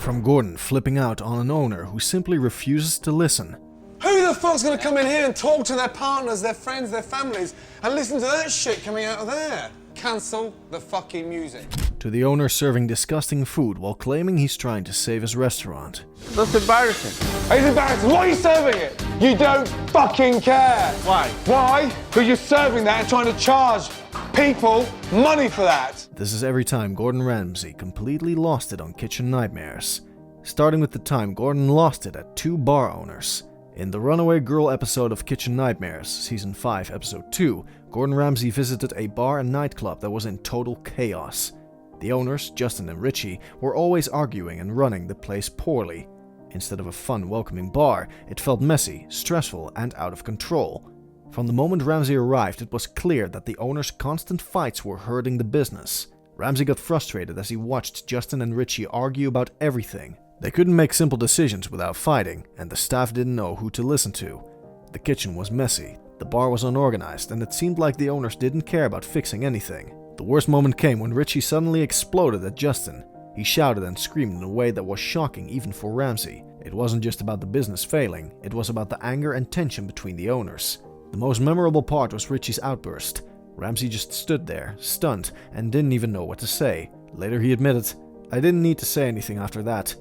From Gordon flipping out on an owner who simply refuses to listen. Who the fuck's gonna come in here and talk to their partners, their friends, their families, and listen to that shit coming out of there? Cancel the fucking music. To the owner serving disgusting food while claiming he's trying to save his restaurant. That's embarrassing. It's embarrassing. Why are you serving it? You don't fucking care. Why? Why? Because you're serving that and trying to charge people money for that. This is every time Gordon Ramsay completely lost it on Kitchen Nightmares. Starting with the time Gordon lost it at 2 bar owners. In the Runaway Girl episode of Kitchen Nightmares, Season 5, Episode 2, Gordon Ramsay visited a bar and nightclub that was in total chaos. The owners, Justin and Richie, were always arguing and running the place poorly. Instead of a fun, welcoming bar, it felt messy, stressful, and out of control. From the moment Ramsay arrived, it was clear that the owners' constant fights were hurting the business. Ramsay got frustrated as he watched Justin and Richie argue about everything. They couldn't make simple decisions without fighting, and the staff didn't know who to listen to. The kitchen was messy, the bar was unorganized, and it seemed like the owners didn't care about fixing anything. The worst moment came when Richie suddenly exploded at Justin. He shouted and screamed in a way that was shocking even for Ramsay. It wasn't just about the business failing, it was about the anger and tension between the owners. The most memorable part was Richie's outburst. Ramsay just stood there, stunned, and didn't even know what to say. Later he admitted, "I didn't need to say anything after that."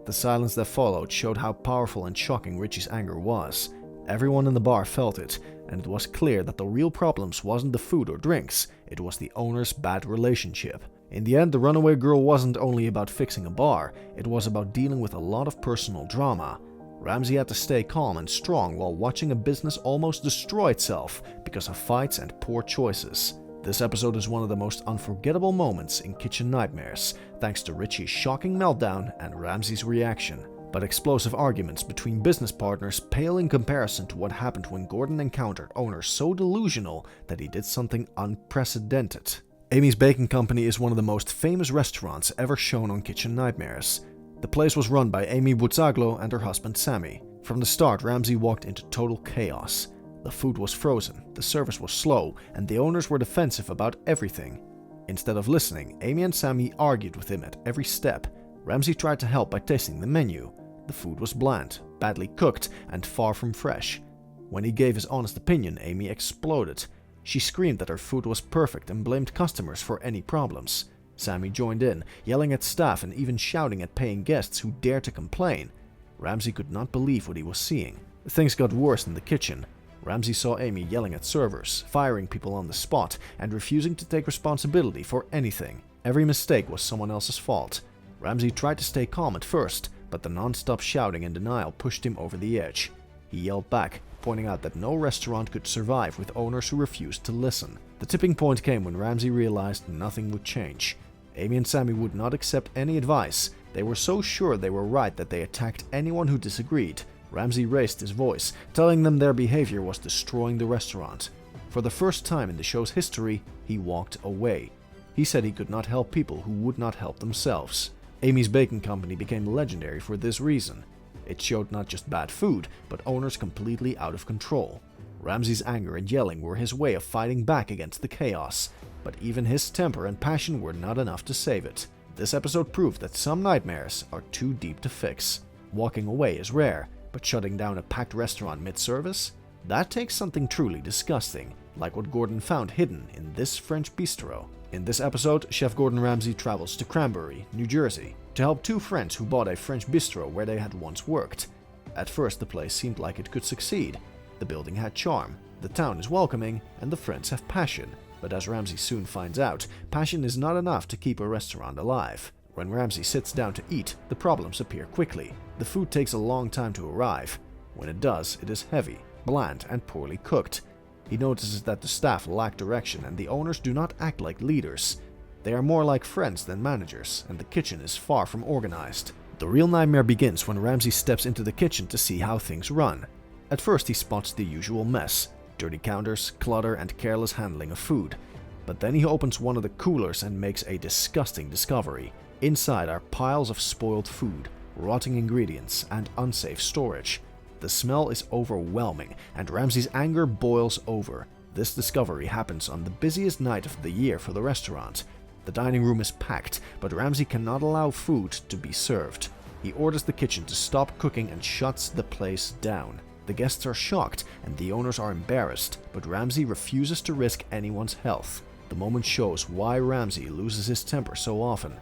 The silence that followed showed how powerful and shocking Richie's anger was. Everyone in the bar felt it, and it was clear that the real problems wasn't the food or drinks, it was the owner's bad relationship. In the end, the Runaway Girl wasn't only about fixing a bar, it was about dealing with a lot of personal drama. Ramsay had to stay calm and strong while watching a business almost destroy itself because of fights and poor choices. This episode is one of the most unforgettable moments in Kitchen Nightmares, thanks to Richie's shocking meltdown and Ramsay's reaction. But explosive arguments between business partners pale in comparison to what happened when Gordon encountered owners so delusional that he did something unprecedented. Amy's Baking Company is one of the most famous restaurants ever shown on Kitchen Nightmares. The place was run by Amy Buzzaglo and her husband Sammy. From the start, Ramsay walked into total chaos. The food was frozen, the service was slow, and the owners were defensive about everything. Instead of listening, Amy and Sammy argued with him at every step. Ramsay tried to help by tasting the menu. The food was bland, badly cooked, and far from fresh. When he gave his honest opinion, Amy exploded. She screamed that her food was perfect and blamed customers for any problems. Sammy joined in, yelling at staff and even shouting at paying guests who dared to complain. Ramsay could not believe what he was seeing. Things got worse in the kitchen. Ramsay saw Amy yelling at servers, firing people on the spot, and refusing to take responsibility for anything. Every mistake was someone else's fault. Ramsay tried to stay calm at first, but the non-stop shouting and denial pushed him over the edge. He yelled back, pointing out that no restaurant could survive with owners who refused to listen. The tipping point came when Ramsay realized nothing would change. Amy and Sammy would not accept any advice. They were so sure they were right that they attacked anyone who disagreed. Ramsay raised his voice, telling them their behavior was destroying the restaurant. For the first time in the show's history, he walked away. He said he could not help people who would not help themselves. Amy's Baking Company became legendary for this reason. It showed not just bad food, but owners completely out of control. Ramsay's anger and yelling were his way of fighting back against the chaos, but even his temper and passion were not enough to save it. This episode proved that some nightmares are too deep to fix. Walking away is rare, but shutting down a packed restaurant mid-service? That takes something truly disgusting, like what Gordon found hidden in this French bistro. In this episode, Chef Gordon Ramsay travels to Cranberry, New Jersey, to help 2 friends who bought a French bistro where they had once worked. At first, the place seemed like it could succeed. The building had charm, the town is welcoming, and the friends have passion. But as Ramsay soon finds out, passion is not enough to keep a restaurant alive. When Ramsay sits down to eat, the problems appear quickly. The food takes a long time to arrive. When it does, it is heavy, bland, and poorly cooked. He notices that the staff lack direction and the owners do not act like leaders. They are more like friends than managers, and the kitchen is far from organized. The real nightmare begins when Ramsay steps into the kitchen to see how things run. At first he spots the usual mess: dirty counters, clutter, and careless handling of food. But then he opens one of the coolers and makes a disgusting discovery. Inside are piles of spoiled food, rotting ingredients, and unsafe storage. The smell is overwhelming, and Ramsay's anger boils over. This discovery happens on the busiest night of the year for the restaurant. The dining room is packed, but Ramsay cannot allow food to be served. He orders the kitchen to stop cooking and shuts the place down. The guests are shocked and the owners are embarrassed, but Ramsey refuses to risk anyone's health. The moment shows why Ramsey loses his temper so often.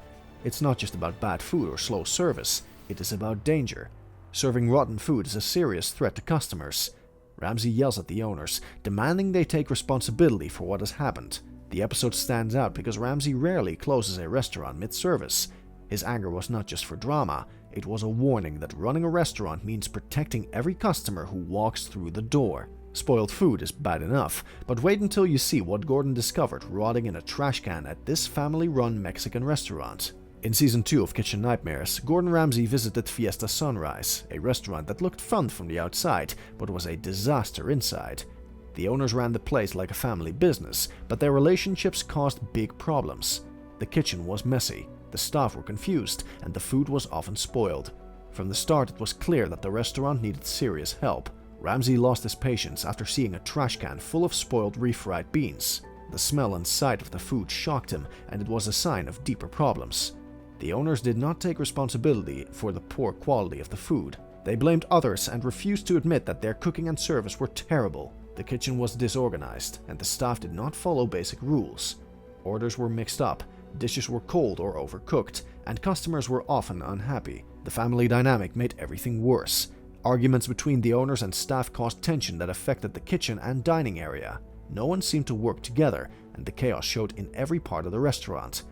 It's not just about bad food or slow service, it is about danger. Serving rotten food is a serious threat to customers. Ramsey yells at the owners, demanding they take responsibility for what has happened. The episode stands out because Ramsey rarely closes a restaurant mid-service. His anger was not just for drama, it was a warning that running a restaurant means protecting every customer who walks through the door. Spoiled food is bad enough, but wait until you see what Gordon discovered rotting in a trash can at this family-run Mexican restaurant. In Season 2 of Kitchen Nightmares, Gordon Ramsay visited Fiesta Sunrise, a restaurant that looked fun from the outside, but was a disaster inside. The owners ran the place like a family business, but their relationships caused big problems. The kitchen was messy, the staff were confused, and the food was often spoiled. From the start, it was clear that the restaurant needed serious help. Ramsay lost his patience after seeing a trash can full of spoiled refried beans. The smell and sight of the food shocked him, and it was a sign of deeper problems. The owners did not take responsibility for the poor quality of the food. They blamed others and refused to admit that their cooking and service were terrible. The kitchen was disorganized, and the staff did not follow basic rules. Orders were mixed up, dishes were cold or overcooked, and customers were often unhappy. The family dynamic made everything worse. Arguments between the owners and staff caused tension that affected the kitchen and dining area. No one seemed to work together, and the chaos showed in every part of the restaurant.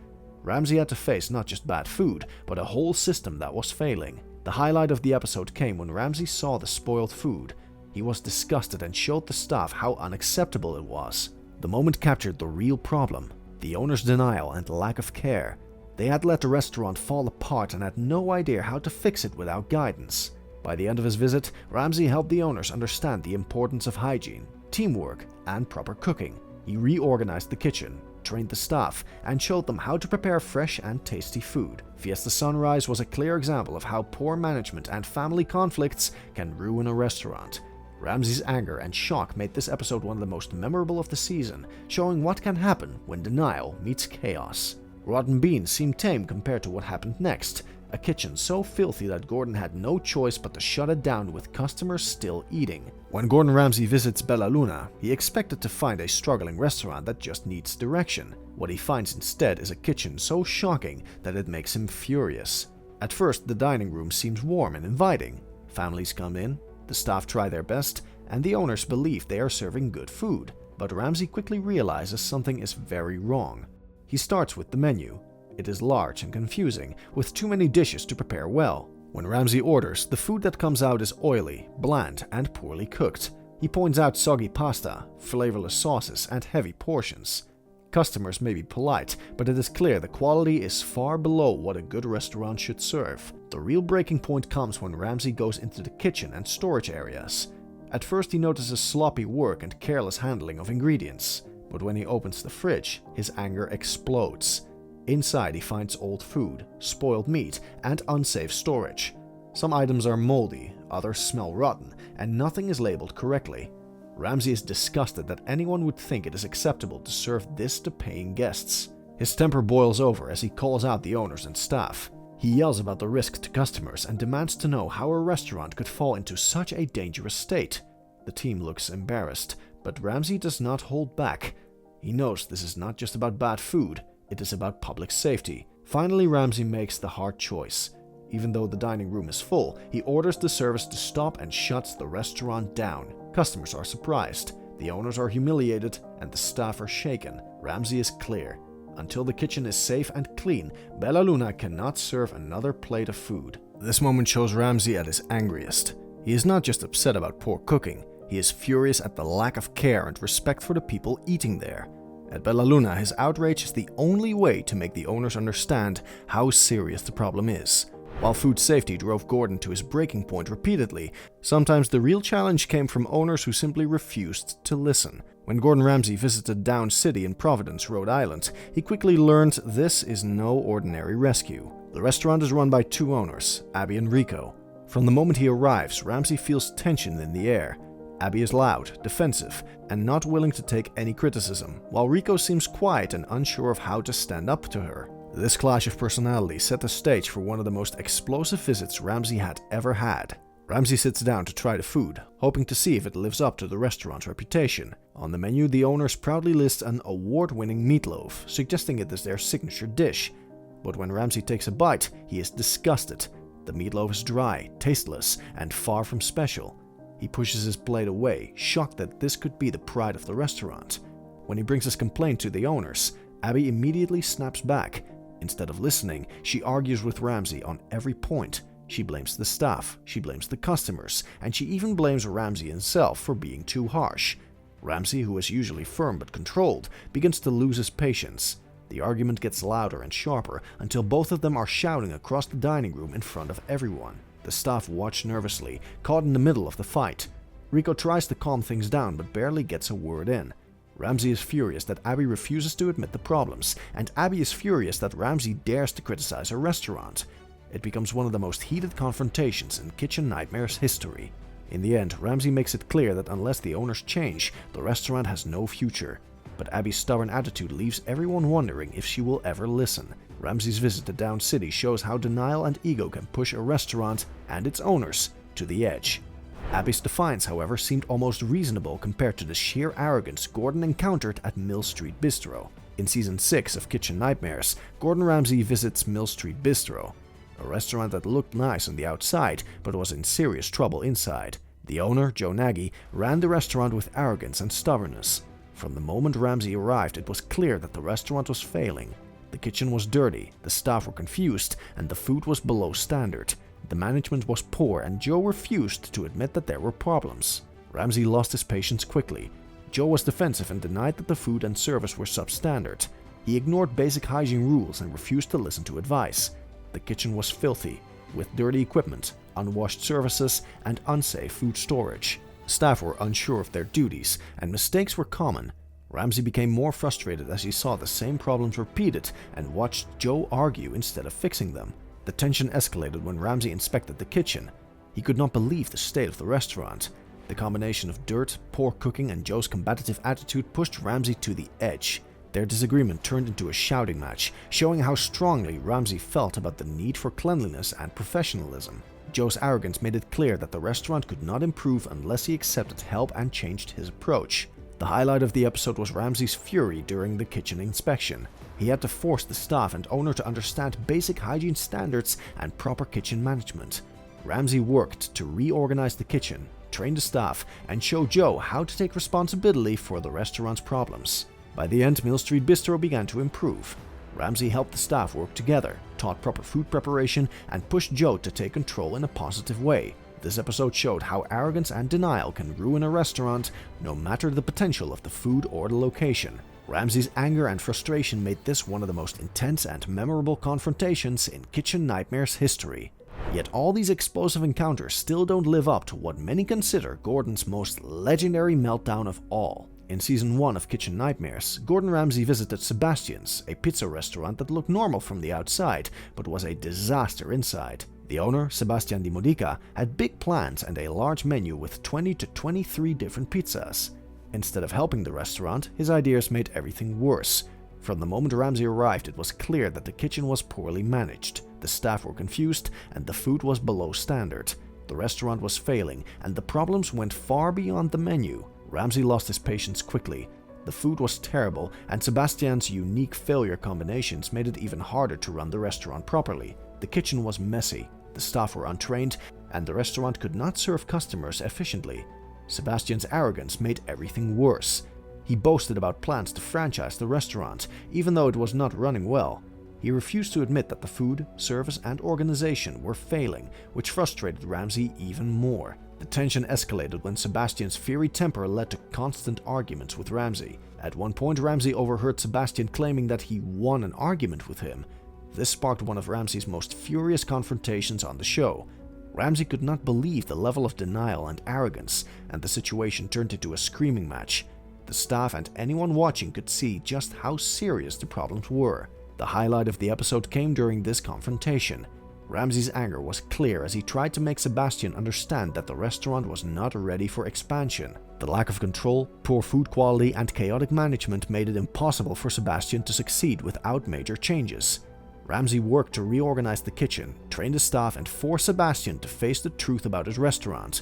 Ramsay had to face not just bad food, but a whole system that was failing. The highlight of the episode came when Ramsay saw the spoiled food. He was disgusted and showed the staff how unacceptable it was. The moment captured the real problem: the owners' denial and lack of care. They had let the restaurant fall apart and had no idea how to fix it without guidance. By the end of his visit, Ramsay helped the owners understand the importance of hygiene, teamwork, and proper cooking. He reorganized the kitchen, trained the staff, and showed them how to prepare fresh and tasty food. Fiesta Sunrise was a clear example of how poor management and family conflicts can ruin a restaurant. Ramsay's anger and shock made this episode one of the most memorable of the season, showing what can happen when denial meets chaos. Rotten beans seemed tame compared to what happened next. A kitchen so filthy that Gordon had no choice but to shut it down with customers still eating. When Gordon Ramsay visits Bella Luna, he expected to find a struggling restaurant that just needs direction. What he finds instead is a kitchen so shocking that it makes him furious. At first, the dining room seems warm and inviting. Families come in, the staff try their best, and the owners believe they are serving good food. But Ramsay quickly realizes something is very wrong. He starts with the menu. It is large and confusing, with too many dishes to prepare well. When Ramsay orders, the food that comes out is oily, bland, and poorly cooked. He points out soggy pasta, flavorless sauces, and heavy portions. Customers may be polite, but it is clear the quality is far below what a good restaurant should serve. The real breaking point comes when Ramsay goes into the kitchen and storage areas. At first, he notices sloppy work and careless handling of ingredients, but when he opens the fridge, his anger explodes. Inside, he finds old food, spoiled meat, and unsafe storage. Some items are moldy, others smell rotten, and nothing is labeled correctly. Ramsay is disgusted that anyone would think it is acceptable to serve this to paying guests. His temper boils over as he calls out the owners and staff. He yells about the risk to customers and demands to know how a restaurant could fall into such a dangerous state. The team looks embarrassed, but Ramsay does not hold back. He knows this is not just about bad food, it is about public safety. Finally, Ramsay makes the hard choice. Even though the dining room is full, he orders the service to stop and shuts the restaurant down. Customers are surprised, the owners are humiliated, and the staff are shaken. Ramsay is clear. Until the kitchen is safe and clean, Bella Luna cannot serve another plate of food. This moment shows Ramsay at his angriest. He is not just upset about poor cooking, he is furious at the lack of care and respect for the people eating there. At Bella Luna, his outrage is the only way to make the owners understand how serious the problem is. While food safety drove Gordon to his breaking point repeatedly, sometimes the real challenge came from owners who simply refused to listen. When Gordon Ramsay visited Down City in Providence, Rhode Island, he quickly learned this is no ordinary rescue. The restaurant is run by two owners, Abby and Rico. From the moment he arrives, Ramsay feels tension in the air. Abby is loud, defensive, and not willing to take any criticism, while Rico seems quiet and unsure of how to stand up to her. This clash of personalities set the stage for one of the most explosive visits Ramsey had ever had. Ramsey sits down to try the food, hoping to see if it lives up to the restaurant's reputation. On the menu, the owners proudly list an award-winning meatloaf, suggesting it is their signature dish. But when Ramsey takes a bite, he is disgusted. The meatloaf is dry, tasteless, and far from special. He pushes his plate away, shocked that this could be the pride of the restaurant. When he brings his complaint to the owners, Abby immediately snaps back. Instead of listening, she argues with Ramsey on every point. She blames the staff, she blames the customers, and she even blames Ramsey himself for being too harsh. Ramsey, who is usually firm but controlled, begins to lose his patience. The argument gets louder and sharper until both of them are shouting across the dining room in front of everyone. The staff watch nervously, caught in the middle of the fight. Rico tries to calm things down but barely gets a word in. Ramsey is furious that Abby refuses to admit the problems, and Abby is furious that Ramsey dares to criticize her restaurant. It becomes one of the most heated confrontations in Kitchen Nightmares history. In the end, Ramsey makes it clear that unless the owners change, the restaurant has no future. But Abby's stubborn attitude leaves everyone wondering if she will ever listen. Ramsey's visit to Down City shows how denial and ego can push a restaurant and its owners to the edge. Abby's defiance, however, seemed almost reasonable compared to the sheer arrogance Gordon encountered at Mill Street Bistro. In Season 6 of Kitchen Nightmares, Gordon Ramsay visits Mill Street Bistro, a restaurant that looked nice on the outside but was in serious trouble inside. The owner, Joe Nagy, ran the restaurant with arrogance and stubbornness. From the moment Ramsey arrived, it was clear that the restaurant was failing. The kitchen was dirty, the staff were confused, and the food was below standard. The management was poor, and Joe refused to admit that there were problems. Ramsey lost his patience quickly. Joe was defensive and denied that the food and service were substandard. He ignored basic hygiene rules and refused to listen to advice. The kitchen was filthy, with dirty equipment, unwashed surfaces, and unsafe food storage. Staff were unsure of their duties, and mistakes were common. Ramsey became more frustrated as he saw the same problems repeated and watched Joe argue instead of fixing them. The tension escalated when Ramsey inspected the kitchen. He could not believe the state of the restaurant. The combination of dirt, poor cooking, and Joe's combative attitude pushed Ramsey to the edge. Their disagreement turned into a shouting match, showing how strongly Ramsey felt about the need for cleanliness and professionalism. Joe's arrogance made it clear that the restaurant could not improve unless he accepted help and changed his approach. The highlight of the episode was Ramsey's fury during the kitchen inspection. He had to force the staff and owner to understand basic hygiene standards and proper kitchen management. Ramsey worked to reorganize the kitchen, train the staff, and show Joe how to take responsibility for the restaurant's problems. By the end, Mill Street Bistro began to improve. Ramsey helped the staff work together, taught proper food preparation, and pushed Joe to take control in a positive way. This episode showed how arrogance and denial can ruin a restaurant, no matter the potential of the food or the location. Ramsey's anger and frustration made this one of the most intense and memorable confrontations in Kitchen Nightmares history. Yet all these explosive encounters still don't live up to what many consider Gordon's most legendary meltdown of all. In Season 1 of Kitchen Nightmares, Gordon Ramsay visited Sebastian's, a pizza restaurant that looked normal from the outside, but was a disaster inside. The owner, Sebastian Di Modica, had big plans and a large menu with 20 to 23 different pizzas. Instead of helping the restaurant, his ideas made everything worse. From the moment Ramsay arrived, it was clear that the kitchen was poorly managed, the staff were confused, and the food was below standard. The restaurant was failing, and the problems went far beyond the menu. Ramsay lost his patience quickly. The food was terrible, and Sebastian's unique failure combinations made it even harder to run the restaurant properly. The kitchen was messy, the staff were untrained, and the restaurant could not serve customers efficiently. Sebastian's arrogance made everything worse. He boasted about plans to franchise the restaurant, even though it was not running well. He refused to admit that the food, service, and organization were failing, which frustrated Ramsay even more. The tension escalated when Sebastian's fiery temper led to constant arguments with Ramsay. At one point, Ramsay overheard Sebastian claiming that he won an argument with him. This sparked one of Ramsay's most furious confrontations on the show. Ramsay could not believe the level of denial and arrogance, and the situation turned into a screaming match. The staff and anyone watching could see just how serious the problems were. The highlight of the episode came during this confrontation. Ramsay's anger was clear as he tried to make Sebastian understand that the restaurant was not ready for expansion. The lack of control, poor food quality, and chaotic management made it impossible for Sebastian to succeed without major changes. Ramsey worked to reorganize the kitchen, train the staff, and force Sebastian to face the truth about his restaurant.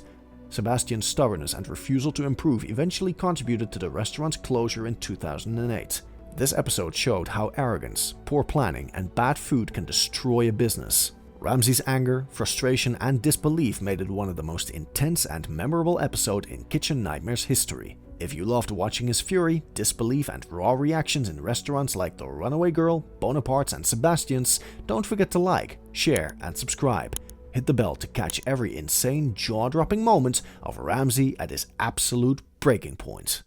Sebastian's stubbornness and refusal to improve eventually contributed to the restaurant's closure in 2008. This episode showed how arrogance, poor planning, and bad food can destroy a business. Ramsey's anger, frustration, and disbelief made it one of the most intense and memorable episodes in Kitchen Nightmares history. If you loved watching his fury, disbelief, and raw reactions in restaurants like The Runaway Girl, Bonaparte's, and Sebastian's, don't forget to like, share, and subscribe. Hit the bell to catch every insane, jaw-dropping moment of Ramsey at his absolute breaking point.